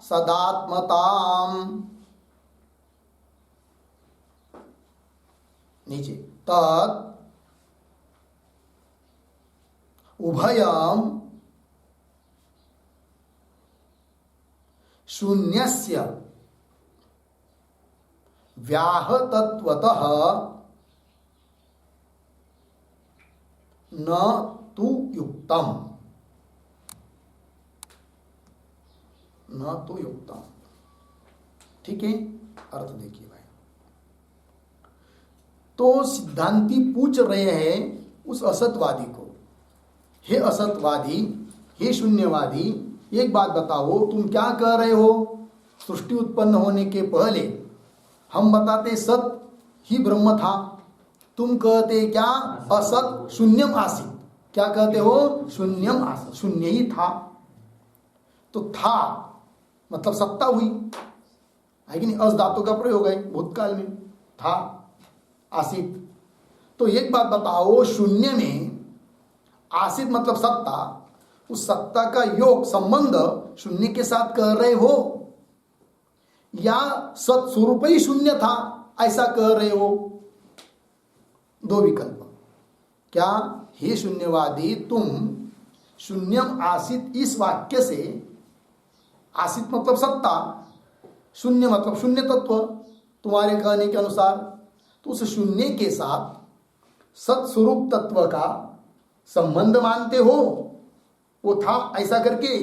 सदात्मताम, नीचे तत् उभयम शून्यस्य व्याहतत्वतः न तु युक्तम, न तो युक्तम। ठीक है? अर्थ देखिए भाई, तो सिद्धांती पूछ रहे हैं उस असतवादी को, हे असतवादी, हे शून्यवादी, एक बात बताओ, तुम क्या कह रहे हो? सृष्टि उत्पन्न होने के पहले हम बताते सत ही ब्रह्म था, तुम कहते क्या? असत शून्यम आसीत। क्या कहते हो? शून्यम आसीत, शून्य ही था। तो था मतलब सत्ता हुई, है कि नहीं? अस धातु का प्रयोग है भूतकाल में, था आसीत। तो एक बात बताओ, शून्य में आसीत मतलब सत्ता, उस सत्ता का योग संबंध शून्य के साथ कह रहे हो, या सत्स्वरूप ही शून्य था ऐसा कह रहे हो? दो विकल्प। क्या हे शून्यवादी, तुम शून्यम आसीत इस वाक्य से, आसीत मतलब सत्ता, शून्य मतलब शून्य तत्व, तुम्हारे कहने के अनुसार, तो उस शून्य के साथ सत्स्वरूप तत्व का संबंध मानते हो, वो था ऐसा करके,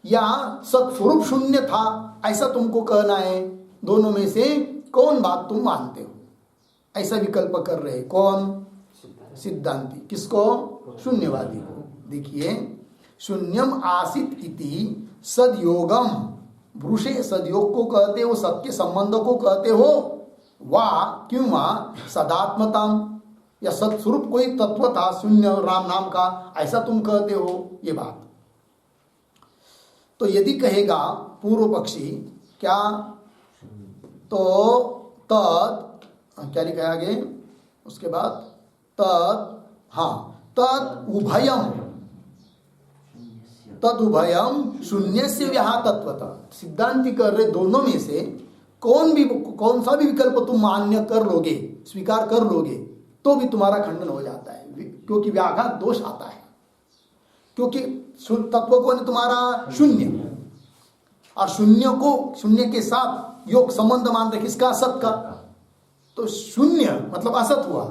या सत्स्वरूप शून्य था ऐसा तुमको कहना है? दोनों में से कौन बात तुम मानते हो? ऐसा विकल्प कर रहे कौन? सिद्धांती। किसको? शून्यवादी को। देखिए, शून्यम आसित इति सदयोगम ब्रूषे, सदयोग को कहते हो, सत्य संबंध को कहते हो, वा क्यों सदात्मताम, या सत्स्वरूप कोई तत्व था शून्य राम नाम का, ऐसा तुम कहते हो? ये बात तो यदि कहेगा पूर्व पक्षी, क्या? तो तत् क्या लिखा है आगे उसके बाद? तत्, हाँ, तत् उभयम, तद उभयम शून्य से व्याहतत्वतः। सिद्धांति कर रहे दोनों में से कौन सा भी विकल्प तुम मान्य कर लोगे, स्वीकार कर लोगे, तो भी तुम्हारा खंडन हो जाता है, क्योंकि व्याघात दोष आता है। क्योंकि तत्व कौन है तुम्हारा? शून्य। और शून्य के साथ योग संबंध मान रहे किसका? सत का। तो शून्य मतलब असत हुआ,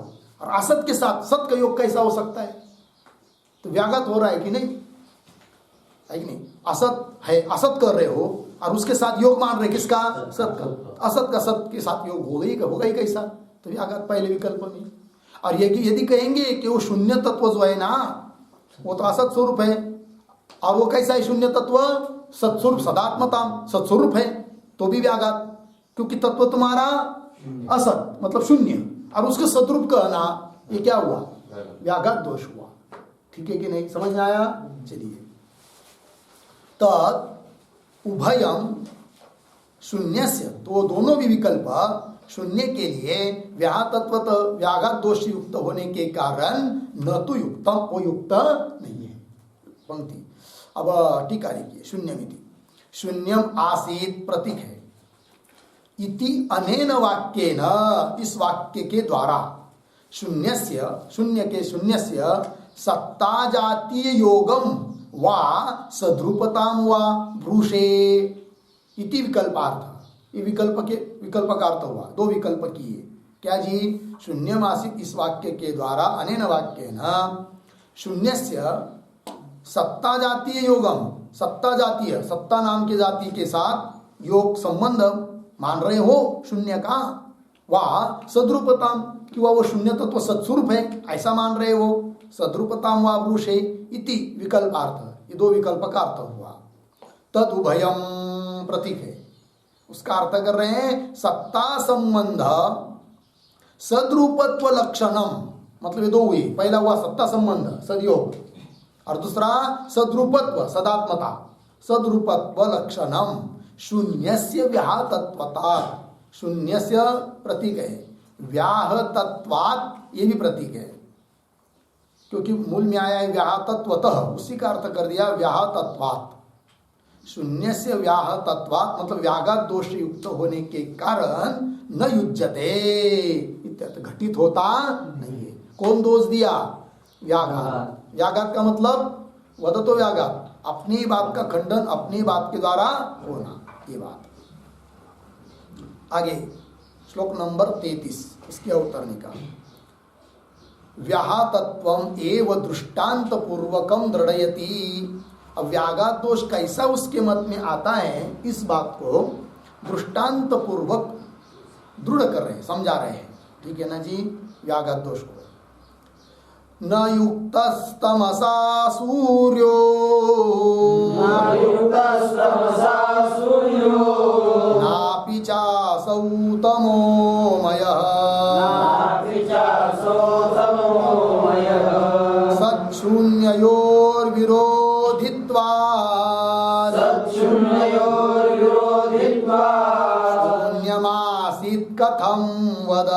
और असत के साथ सत का योग कैसा हो सकता है? तो व्याघात हो रहा है कि नहीं? है कि नहीं? असत है, असत कर रहे हो और उसके साथ योग मान रहे किसका? सत का। असत का सत के साथ योग होगा ही कैसा? तो व्याघात पहले विकल्प में। और यदि कहेंगे कि वो शून्य तत्व जो है ना, वो तो असत स्वरूप है, और वो कैसा है शून्य तत्व? सत्स्वरूप, सदात्मता, सत्स्वरूप है, तो भी व्याघात, क्योंकि तत्व तुम्हारा असत मतलब शून्य, और उसके सद्रूप कहना, ये क्या हुआ? व्याघात दोष हुआ। ठीक है कि नहीं? समझ में आया? चलिए, तद उभयम शून्यस्य, तो दोनों भी विकल्प शून्य के लिए व्याहतत्वत व्याघात दोष युक्त होने के कारण न तो युक्तम, वो युक्त नहीं है। पंक्ति अब टीका लिखिए। शून्यमिति, शून्यम आसीत प्रतीक है। इति अनेन वाक्येन, इस वाक्य के द्वारा शून्यस्य, शून्य के शून्यस्य सत्ता जातीय योगम वा सद्रूपताम वा भ्रूषे इति विकल्पार्थ। ये विकल्प का अर्थ हुआ। दो विकल्प किए। क्या जी? शून्यमासित इस वाक्य के द्वारा अनेन वाक्येन शून्यस्य सत्ता जातीय योगम, सत्ता जातीय, सत्ता नाम के जाति के साथ योग संबंध मान रहे हो शून्य का, वा सद्रूपताम, कि वह वो शून्य तत्व सत्स्वरूप है ऐसा मान रहे हो, सद्रूपताम वा ब्रूषे इति विकल्पार्थ। ये दो विकल्प का अर्थ हुआ। तद उभयम प्रतीक है, उसका अर्थ कर रहे हैं सत्ता संबंध सद्रूपत्व लक्षणम, मतलब ये दो हुई। पहला हुआ सत्ता संबंध सदयोग, और दूसरा सद्रूपत्व सदात्मता, सद्रूपत्व लक्षणम शून्यस्य व्याहतत्वता। शून्यस्य प्रतीक है, व्याहतत्वात् ये भी प्रतीक है, क्योंकि मूल में आया है व्याहतत्वतः, उसी का अर्थ कर दिया व्याहतत्वात्। शून्यस्य व्याहतत्वात् मतलब व्याघात दोष युक्त होने के कारण न युज्यते इत्यर्थ, घटित होता नहीं है। कौन दोष दिया? व्याघात। व्याघात का मतलब वदतो व्याघात, अपनी बात का खंडन अपनी बात के द्वारा होना, ये बात। आगे श्लोक नंबर 33, इसके अवतरणी का। व्याहतत्वम एव दृष्टांत पूर्वकम दृढ़यति। अब व्याघात दोष कैसा उसके मत में आता है, इस बात को दृष्टांत पूर्वक दृढ़ कर रहे हैं, समझा रहे हैं। ठीक है ना जी? व्याघात दोष को न युक्तस्तमसा सूर्यो, नापि चासौ तमोमयः, सच्छून्ययोर्विरोधित्वात्, शून्यमासीत् कथं वद।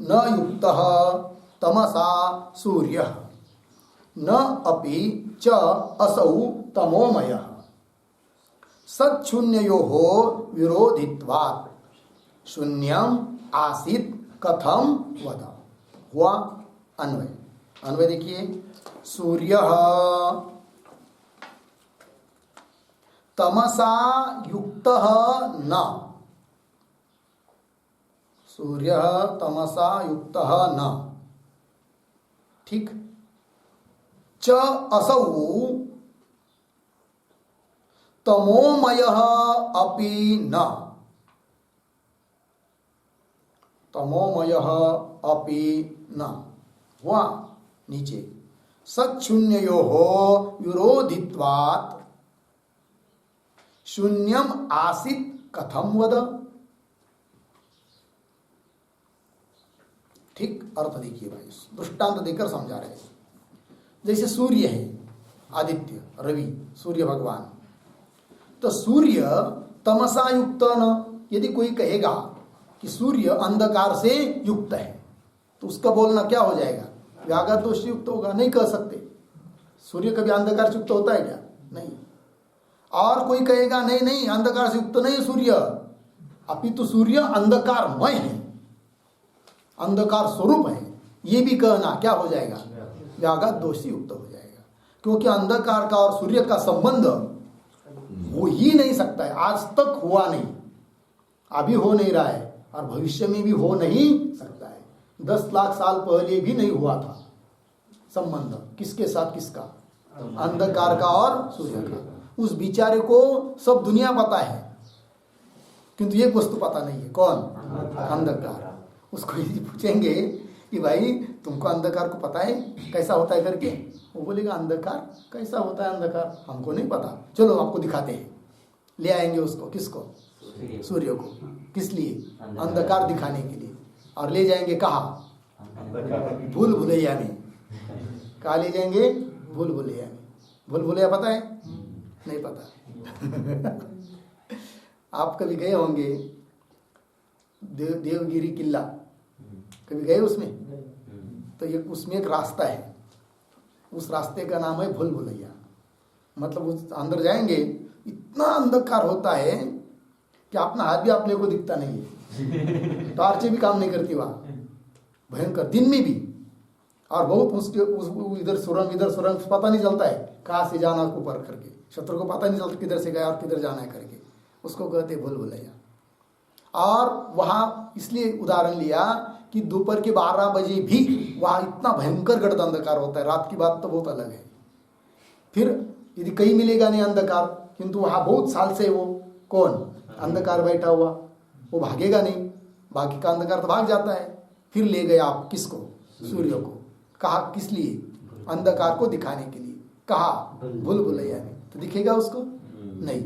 न युक्तः तमसा सूर्य, न अपि च असौ तमोमयः, सच्छून्ययोः विरोधित्वात् शून्यम आसीत कथम वद। हुआ अन्वय। अन्वय देखिए, सूर्य तमसा युक्त न, सूर्य तमसा युक्त न, ठीक। च असौ तमोमयः अपि न, तमोमयः अपि न। हुआ नीचे, सच्छून्ययोः विरोधित्वात् शून्यम आसीत कथम वद। ठीक, अर्थ देखिए भाई, दृष्टांत देकर समझा रहे हैं। जैसे सूर्य है, आदित्य, रवि, सूर्य भगवान, तो सूर्य तमसा युक्त न। यदि कोई कहेगा कि सूर्य अंधकार से युक्त है, तो उसका बोलना क्या हो जाएगा? व्याघात दोष युक्त होगा, नहीं कह सकते। सूर्य कभी अंधकार से युक्त होता है क्या? नहीं। और कोई कहेगा नहीं नहीं अंधकार से युक्त नहीं सूर्य, अपितु सूर्य अंधकारमय है, अंधकार स्वरूप है, ये भी कहना क्या हो जाएगा? व्याघात दोष युक्त हो जाएगा। क्योंकि अंधकार का और सूर्य का संबंध हो ही नहीं सकता है, आज तक हुआ नहीं, अभी हो नहीं रहा है और भविष्य में भी हो नहीं सकता है। 10 लाख साल पहले भी नहीं हुआ था संबंध। किसके साथ? किसका? अंधकार का और सूर्य का। उस बेचारे को सब दुनिया पता है, किंतु एक वस्तु पता नहीं है। कौन? अंधकार। उसको यदि पूछेंगे कि भाई तुमको अंधकार को पता है कैसा होता है करके, वो बोलेगा अंधकार कैसा होता है? अंधकार हमको नहीं पता, चलो आपको दिखाते हैं। ले आएंगे उसको, किसको? सूर्य को। किस लिए? अंधकार दिखाने के लिए। और ले जाएंगे कहाँ? भूल भुलैया में। कहाँ ले जाएंगे? भूल भुलैया में। भूल भुलैया पता है? नहीं पता। आप कभी गए होंगे देवगिरी किला, कभी गए उसमें? तो ये उसमें एक रास्ता है, उस रास्ते का नाम है भूल भुलैया। मतलब उस अंदर जाएंगे इतना अंधकार होता है कि अपना हाथ भी अपने को दिखता नहीं है, टॉर्चें भी काम नहीं करती वहाँ, भयंकर, दिन में भी। और बहुत उसके इधर सुरंग पता नहीं चलता है कहाँ से जाना उसको पर करके, शत्रु को पता नहीं चलता किधर से गया और किधर जाना है करके, उसको कहते भूल भुलैया। और वहाँ इसलिए उदाहरण लिया कि दोपहर के 12 बजे भी वहाँ इतना भयंकर गढ़ अंधकार होता है, रात की बात तो बहुत अलग है। फिर यदि कहीं मिलेगा नहीं अंधकार, किंतु वहाँ बहुत साल से वो कौन अंधकार बैठा हुआ, वो भागेगा नहीं, बाकी का अंधकार तो भाग जाता है। फिर ले गए आप किसको? सूर्य को। कहा किस लिए? अंधकार को दिखाने के लिए। कहा? भूल भुलैया में। तो दिखेगा उसको? नहीं,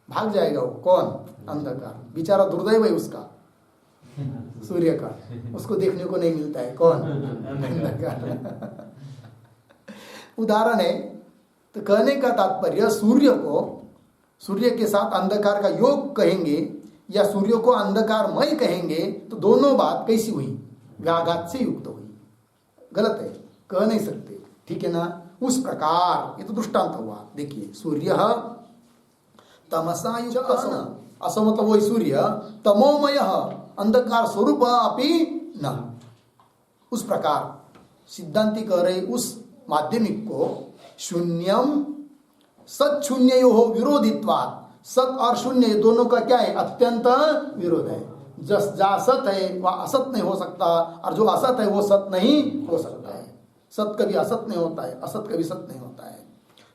भाग जाएगा वो। कौन? अंधकार। बेचारा दुर्दैव है उसका, सूर्य का, उसको देखने को नहीं मिलता है। कौन? अंधकार। उदाहरण है। तो कहने का तात्पर्य सूर्य को, सूर्य के साथ अंधकार का योग कहेंगे या सूर्य को अंधकारमय कहेंगे, तो दोनों बात कैसी हुई? व्याघात से युक्त हुई। गलत है, कह नहीं सकते, ठीक है ना? उस प्रकार ये तो दृष्टांत हुआ। देखिए, सूर्य तमसा युक्त, असो मतलब वही सूर्य, तमोमय अंधकार स्वरूप अपि न। उस प्रकार सिद्धांति कह रहे उस माध्यमिक को शून्यम सत शून्य हो विरोधित्वात्, सत और शून्य दोनों का क्या है? अत्यंत विरोध है। जहाँ सत है वहाँ असत नहीं हो सकता, और जो असत है वो सत नहीं हो सकता है। सत कभी असत नहीं होता है, असत कभी सत नहीं होता है।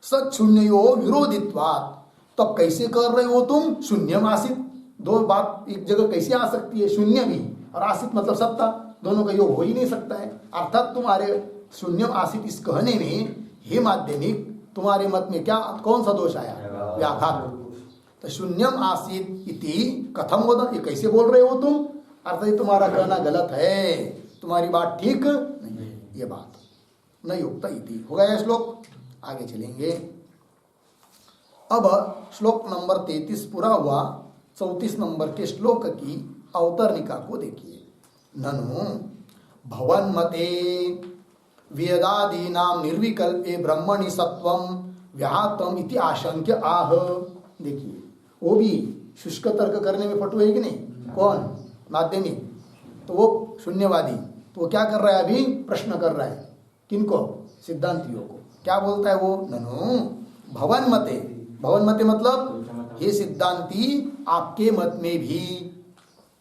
सत शून्य हो विरोधित्वात्, तब कैसे कर रहे हो तुम? शून्यम आसित। दो बात एक जगह कैसे आ सकती है? शून्य भी और आसित मतलब सत्ता, दोनों का योग हो ही नहीं सकता है। अर्थात तुम्हारे शून्यम आसित इस कहने में हे माध्यमिक तुम्हारे मत में क्या कौन सा दोष आया? व्याघात। तो शून्यम आसित इति कथम वद, ये कैसे बोल रहे हो तुम? अर्थात तुम्हारा कहना गलत है, तुम्हारी बात ठीक नहीं है, ये बात न युक्त इति। हो गया श्लोक, आगे चलेंगे। अब श्लोक नंबर 33 पूरा हुआ। 34 नंबर के श्लोक की अवतरणिका को देखिए। ननु भवन्मते वेदादीनां निर्विकल्पे ब्रह्मणि सत्वं व्याहतम इति आशंक्य आह। देखिए, वो भी शुष्क तर्क करने में पटु है कि नहीं? कौन? माध्यमिक। तो वो शून्यवादी, तो वो क्या कर रहा है? अभी प्रश्न कर रहा है। किनको? सिद्धांतियों को। क्या बोलता है वो? ननु भवन्मते, भवन्मते मतलब हे सिद्धांती, आपके मत में भी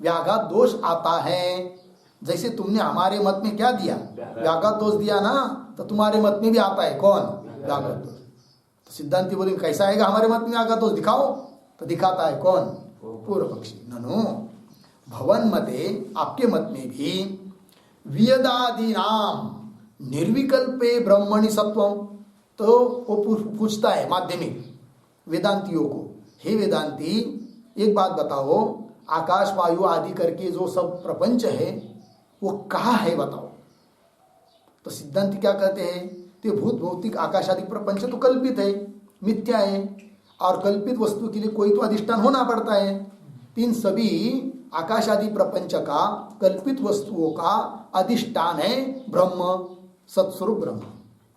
व्याघात दोष आता है। जैसे तुमने हमारे मत में क्या दिया? व्याघात दोष दिया ना, तो तुम्हारे मत में भी आता है। कौन? व्याघात दोष। तो सिद्धांति बोलेंगे कैसा आएगा हमारे मत में व्याघात दोष? दिखाओ। तो दिखाता है कौन? पूर्व पक्षी। ननु भवन्मते, आपके मत में भी वेदादीनां निर्विकल्पे ब्रह्मणि सत्वम। तो वो पूछता है माध्यमिक वेदांतियों को, हे वेदांती एक बात बताओ, आकाश वायु आदि करके जो सब प्रपंच है वो कहाँ है बताओ। तो सिद्धांति क्या कहते हैं? तो भूत भौतिक आकाश आदि प्रपंच तो कल्पित है, मिथ्या है, और कल्पित वस्तु के लिए कोई तो अधिष्ठान होना पड़ता है। इन सभी आकाश आदि प्रपंच का, कल्पित वस्तुओं का अधिष्ठान है ब्रह्म, सत्स्वरूप ब्रह्म,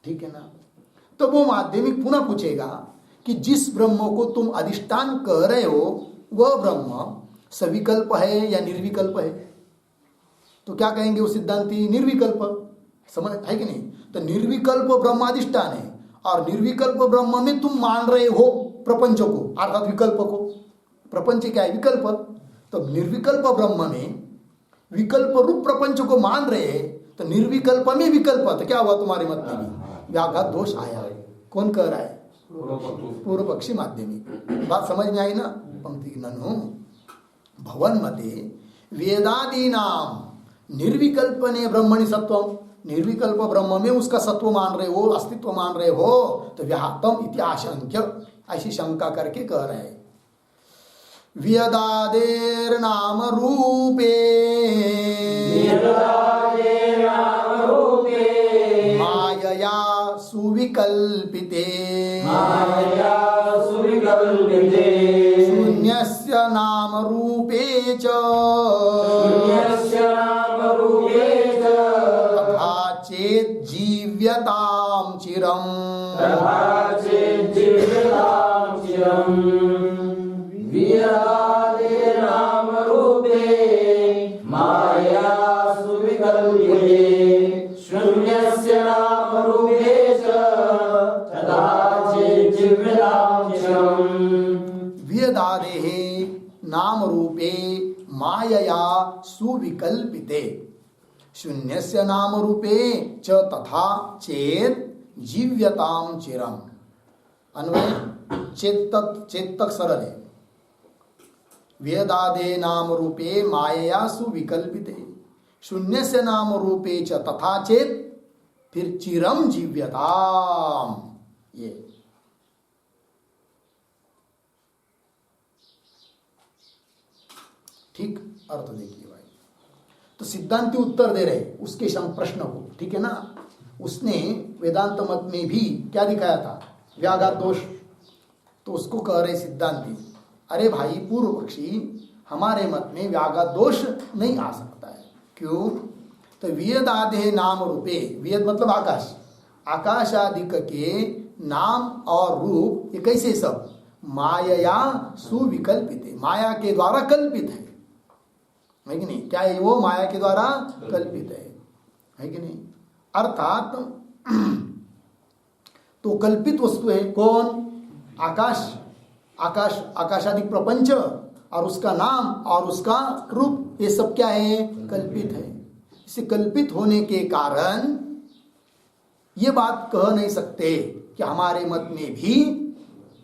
ठीक है ना। तो वो माध्यमिक पुनः पूछेगा कि जिस ब्रह्म को तुम अधिष्ठान कह रहे हो वह ब्रह्म सविकल्प है या निर्विकल्प है? तो क्या कहेंगे वो सिद्धांती? निर्विकल्प, समझ है कि नहीं? तो निर्विकल्प ब्रह्म अधिष्ठान है और निर्विकल्प ब्रह्म में तुम मान रहे हो प्रपंच को, अर्थात विकल्प को। प्रपंच क्या है? विकल्प। तो निर्विकल्प ब्रह्म में विकल्प रूप प्रपंच को मान रहे हैं, तो निर्विकल्प में विकल्प, तो क्या हुआ तुम्हारे मत में भी व्याघात दोष आया है। कौन कह रहा है? पूर्व पक्षी माध्यमिक। बात समझ में आई ना? पंक्ति ननु भवन मते वेदादि नाम निर्विकल्पने ब्रह्मणि सत्वम, निर्विकल्प ब्रह्म में उसका सत्व मान रहे हो, अस्तित्व मान रहे हो, तो व्याहतम इति आशंक्य, ऐसी शंका करके कह रहे हैं। वेदादेर नाम रूपे मायया सुविकल्पिते शून्यस्य नाम रूपे च तथा चेत् जीव्यतां चिरम् वियदादेः नाम रूपे मायया सुविकल्पिते शून्यस्य नाम रूपे च तथा चेत् जीव्यतां चिरम्। अन्वय चेतक सरल है। वेदादे नाम रूपे मायया सुविकल्पिते शून्यस्य नाम रूपे च तथा चेत्, फिर चिरम जीव्यताम, ये ठीक अर्थ देखिए भाई। तो सिद्धांति उत्तर दे रहे उसके प्रश्न को, ठीक है ना। उसने वेदांत मत में भी क्या दिखाया था? व्याघात दोष। तो उसको कह रहे सिद्धांति, अरे भाई पूर्व पक्षी, हमारे मत में व्याघात दोष नहीं आ सकता है। क्यों? तो वेदादे नाम रूपे, वेद मतलब आकाश, आकाश आदि के नाम और रूप ये कैसे सब माया सुविकल्पित है, माया के द्वारा कल्पित है कि नहीं? क्या है वो? माया के द्वारा कल्पित है कि नहीं? अर्थात तो कल्पित वस्तु है कौन? आकाश, आकाशादि प्रपंच और उसका नाम और उसका रूप, ये सब क्या है? कल्पित है। इसे कल्पित होने के कारण ये बात कह नहीं सकते कि हमारे मत में भी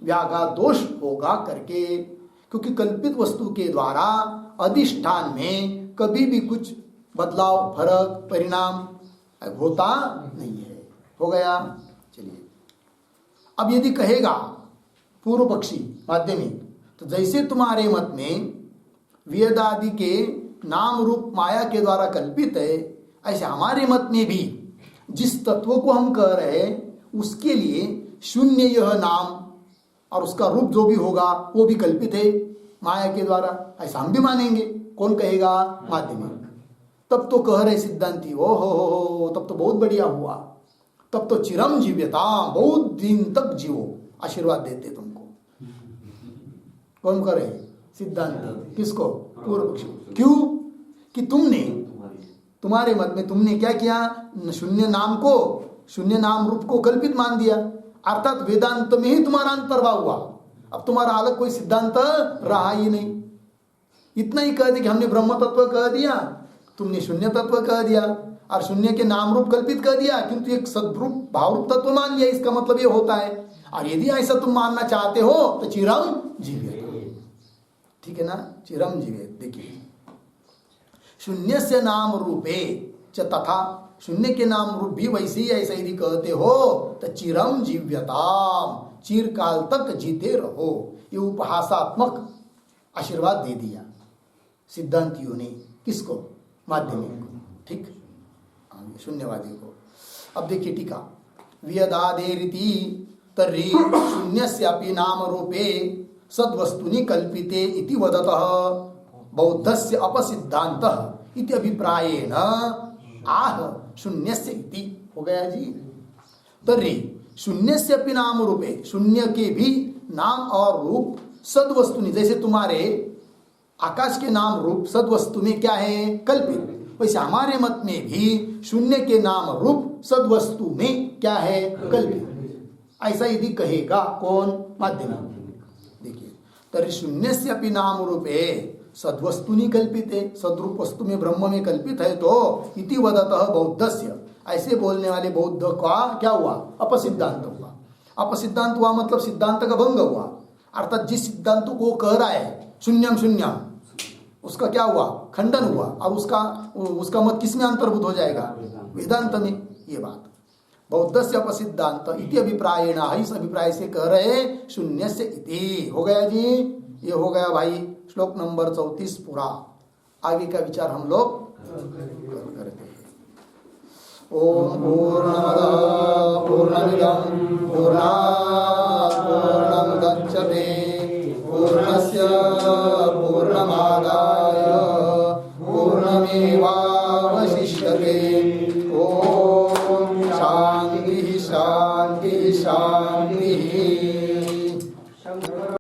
व्याघात दोष होगा करके, क्योंकि कल्पित वस्तु के द्वारा अधिष्ठान में कभी भी कुछ बदलाव, फर्क, परिणाम होता नहीं है। हो गया? चलिए, अब यदि कहेगा पूर्व पक्षी माध्यमिक, तो जैसे तुम्हारे मत में वेदादि के नाम रूप माया के द्वारा कल्पित है, ऐसे हमारे मत में भी जिस तत्व को हम कह रहे हैं उसके लिए शून्य यह नाम और उसका रूप जो भी होगा वो भी कल्पित है माया के द्वारा, ऐसा हम भी मानेंगे। कौन कहेगा? माध्यमिक। तब तो कह रहे सिद्धांति, ओ हो, तब तो बहुत बढ़िया हुआ, तब तो चिरम जीव्यता, बहुत दिन तक जियो, आशीर्वाद देते तुमको। कौन करे? सिद्धांति। किसको? पूर्व पक्षी। क्यों? कि तुमने, तुम्हारे मत में तुमने क्या किया? शून्य नाम को, शून्य नाम रूप को कल्पित मान दिया, अर्थात वेदांत में ही तुम्हारा अंतर्भाव हुआ। अब तुम्हारा अलग कोई सिद्धांत रहा ही नहीं। इतना ही कह दे कि हमने ब्रह्म तत्व कह दिया, तुमने शून्य तत्व कह दिया और शून्य के नाम रूप कल्पित कर दिया, किंतु एक सद्रूप भावरूप तत्व मान लिया। इसका मतलब ये होता है। और यदि ऐसा तुम मानना चाहते हो तो चिरम जीवे, ठीक है ना? चिरम जीवे। देखिए, शून्य से नाम रूपे च तथा, शून्य के नाम रूप भी वैसे ही ऐसा यदि कहते हो तो चिरम जीव्यताम, चिरकाल तक जीते रहो, ये उपहासात्मक आशीर्वाद दे दिया सिद्धांतियों ने। किसको? माध्यमिक को, ठीक, शून्यवादी को। अब देखिए टीका, वियदादेरिति तर्हि शून्यस्यापि नाम रूपे सद्वस्तुनि कल्पिते इति वदतः बौद्धस्य अपसिद्धान्तः इति अभिप्रायेण आह शून्यस्य इति हो गया जी। तर्हि शून्यस्य अपि नाम रूपे, शून्य के भी नाम और रूप सद्वस्तुनि, जैसे तुम्हारे आकाश के नाम रूप सद्वस्तु में क्या है, कल्पित, वैसे हमारे मत में भी शून्य के नाम रूप सद्वस्तु में क्या है, कल्पित। ऐसा यदि कहेगा कौन, माध्यमिक। देखिए, तर्हि शून्यस्य अपि नाम रूपे सद्वस्तुनि कल्पिते, सद्रूप वस्तु में ब्रह्म में कल्पित है तो इति वदतः बौद्धस्य, ऐसे बोलने वाले बौद्ध का क्या हुआ, अपसिद्धांत हुआ। अपसिद्धांत हुआ मतलब सिद्धांत का भंग हुआ, अर्थात जिस सिद्धांत को कह रहा है शून्यम शून्यम, उसका क्या हुआ, खंडन हुआ। अब उसका मत किस में अंतर्भूत हो जाएगा, वेदांत में। ये बात बौद्धस्य अपसिद्धांत इति अभिप्रायेण, इस अभिप्राय से कह रहे शून्यस्य इति। हो गया जी, ये हो गया भाई श्लोक नंबर 34 पूरा। आगे का विचार हम लोग करते हैं। ओम पूर्णमदः पूर्णमिदं पूर्णात् पूर्णमुदच्यते पूर्णस्य पूर्णमादाय पूर्णमेवावशिष्यते। ओम शांति।